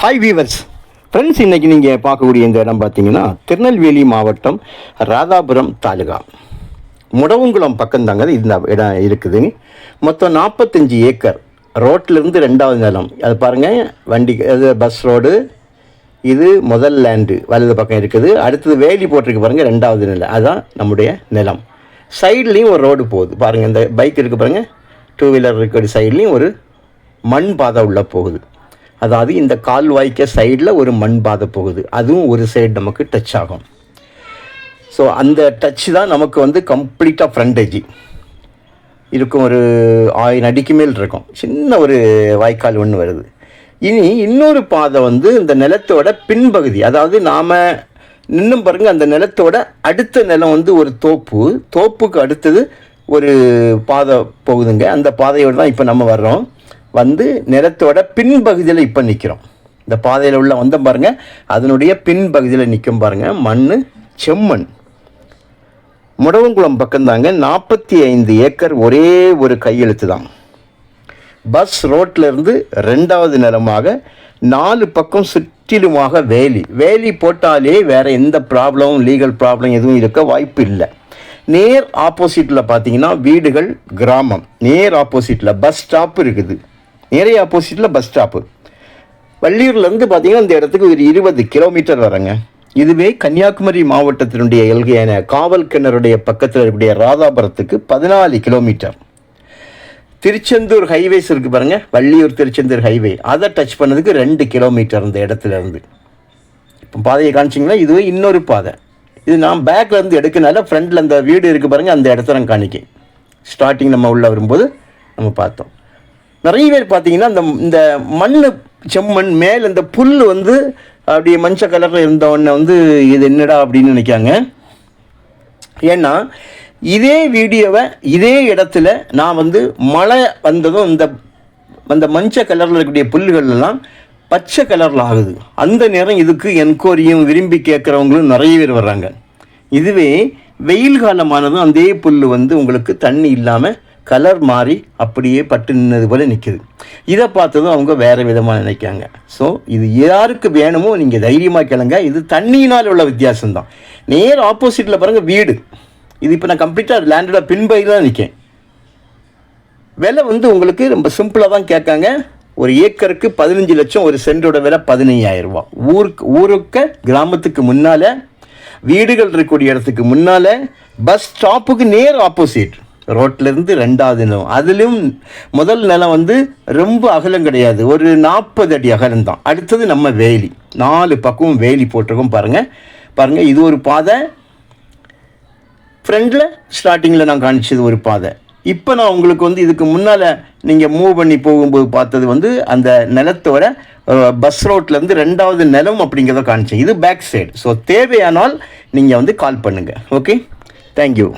Hi viewers friends, இன்றைக்கி நீங்கள் பார்க்கக்கூடிய இந்த இடம் பார்த்தீங்கன்னா திருநெல்வேலி மாவட்டம் ராதாபுரம் தாலுகா முடவங்குளம் பக்கம்தாங்க இந்த இடம் இருக்குது. மொத்தம் 45 ஏக்கர் ரோட்டிலிருந்து 2வது நிலம். அது பாருங்கள், வண்டி அது பஸ் ரோடு, இது முதல் லேண்டு வலது பக்கம் இருக்குது. அடுத்தது வேலி போட்டிருக்கு பாருங்கள், 2வது நிலம். அதுதான் நம்முடைய நிலம். சைட்லேயும் ஒரு ரோடு போகுது பாருங்கள். இந்த பைக் இருக்குது பாருங்கள், 2 வீலர் இருக்கிற சைட்லேயும் ஒரு மண் பாதை உள்ளே போகுது. அதாவது இந்த கால்வாய்க்க சைடில் ஒரு மண் பாதை போகுது, அதுவும் ஒரு சைடு நமக்கு டச் ஆகும். ஸோ அந்த டச் தான் நமக்கு வந்து கம்ப்ளீட்டாக ஃப்ரண்டேஜ் இருக்கும். ஒரு 1000 அடிக்கு மேல் இருக்கும். சின்ன ஒரு வாய்க்கால் ஒன்று வருது. இனி இன்னொரு பாதை வந்து இந்த நிலத்தோட பின்பகுதி, அதாவது நாம் இன்னும் பாருங்கள், அந்த நிலத்தோட அடுத்த நிலம் வந்து ஒரு தோப்புக்கு அடுத்தது ஒரு பாதை போகுதுங்க. அந்த பாதையோடு தான் இப்போ நம்ம வர்றோம். வந்து நிலத்தோட பின்பகுதியில் இப்போ நிற்கிறோம். இந்த பாதையில் உள்ள வந்த பாருங்கள், அதனுடைய பின்பகுதியில் நிற்கும் பாருங்கள். மண் செம்மண். முடவங்குளம் பக்கம்தாங்க. 45 ஏக்கர் ஒரே ஒரு கையெழுத்து தான். பஸ் ரோட்டிலேருந்து 2வது நிலமாக 4 பக்கம் சுற்றிலுமாக வேலி போட்டாலே வேறு எந்த ப்ராப்ளமும், லீகல் ப்ராப்ளம் எதுவும் இருக்க வாய்ப்பு இல்லை. நேர் ஆப்போசிட்டில் பார்த்தீங்கன்னா வீடுகள், கிராமம். நேர் ஆப்போசிட்டில் பஸ் ஸ்டாப் இருக்குது. நிறைய ஆப்போசிட்டில் பஸ் ஸ்டாப்பு. வள்ளியூர்லேருந்து பார்த்தீங்கன்னா இந்த இடத்துக்கு ஒரு 20 கிலோமீட்டர் வரங்க. இதுவே கன்னியாகுமரி மாவட்டத்தினுடைய எல்கையான காவல் கிணறுடைய பக்கத்தில் இருக்கக்கூடிய ராதாபுரத்துக்கு 14 கிலோமீட்டர். திருச்செந்தூர் ஹைவேஸ் இருக்குது பாருங்கள், வள்ளியூர் திருச்செந்தூர் ஹைவே, அதை டச் பண்ணதுக்கு 2 கிலோமீட்டர் இந்த இடத்துல இருந்து. இப்போ பாதையை காமிச்சிங்களா, இதுவே இன்னொரு பாதை. இது நான் பேக்கில் இருந்து எடுக்கனால ஃப்ரண்டில் அந்த வீடு இருக்குது பாருங்கள், அந்த இடத்த நான் காணிக்கேன். ஸ்டார்டிங் நம்ம உள்ளே வரும்போது நம்ம பார்த்தோம். நிறைய பேர் பார்த்தீங்கன்னா இந்த மண் செம்மண் மேலே இந்த புல் வந்து அப்படியே மஞ்சள் கலரில் இருந்தவொடனே வந்து இது என்னடா அப்படின்னு நினைக்காங்க. ஏன்னா இதே வீடியோவை இதே இடத்துல நான் வந்து மழை வந்ததும் இந்த மஞ்சள் கலரில் இருக்கக்கூடிய புல்லுகள்லாம் பச்சை கலரில் ஆகுது. அந்த நேரம் இதுக்கு என்கொயரியும் விரும்பி கேட்குறவங்களும் நிறைய பேர் வர்றாங்க. இதுவே வெயில் காலமானதும் அதே புல் வந்து உங்களுக்கு தண்ணி இல்லாமல் கலர் மாறி அப்படியே பட்டு நின்னது போல் நிற்குது. இதை பார்த்ததும் அவங்க வேறு விதமாக நினைக்காங்க. ஸோ இது யாருக்கு வேணுமோ நீங்கள் தைரியமாக கேளுங்க. இது தண்ணியினால் உள்ள வித்தியாசம்தான். நேர் ஆப்போசிட்டில் பாருங்கள் வீடு. இது இப்போ நான் கம்ப்ளீட்டாக லேண்டோட பின்பகுதியில் தான் நிற்கேன். விலை வந்து உங்களுக்கு ரொம்ப சிம்பிளாக தான் கேட்காங்க. ஒரு ஏக்கருக்கு 15 லட்சம், ஒரு சென்டோட விலை 15,000 ரூபா. ஊருக்கு கிராமத்துக்கு முன்னால், வீடுகள் இருக்கக்கூடிய இடத்துக்கு முன்னால், பஸ் ஸ்டாப்புக்கு நேர் ஆப்போசிட், ரோட்டிலேருந்து 2வது நிலம். அதிலும் முதல் நிலம் வந்து ரொம்ப அகலம் கிடையாது, ஒரு 40 அடி அகலம் தான். அடுத்தது நம்ம வேலி, 4 பக்கமும் வேலி போட்டிருக்கோம் பாருங்கள். இது ஒரு பாதை. ஃப்ரெண்டில் ஸ்டார்டிங்கில் நான் காணிச்சது ஒரு பாதை. இப்போ நான் உங்களுக்கு வந்து இதுக்கு முன்னால் நீங்கள் மூவ் பண்ணி போகும்போது பார்த்தது வந்து அந்த நிலத்தோட பஸ் ரோட்லேருந்து 2வது நிலம் அப்படிங்கிறத காணிச்சேன். இது பேக் சைடு. ஸோ தேவையானால் நீங்கள் வந்து கால் பண்ணுங்கள். Okay, thank you.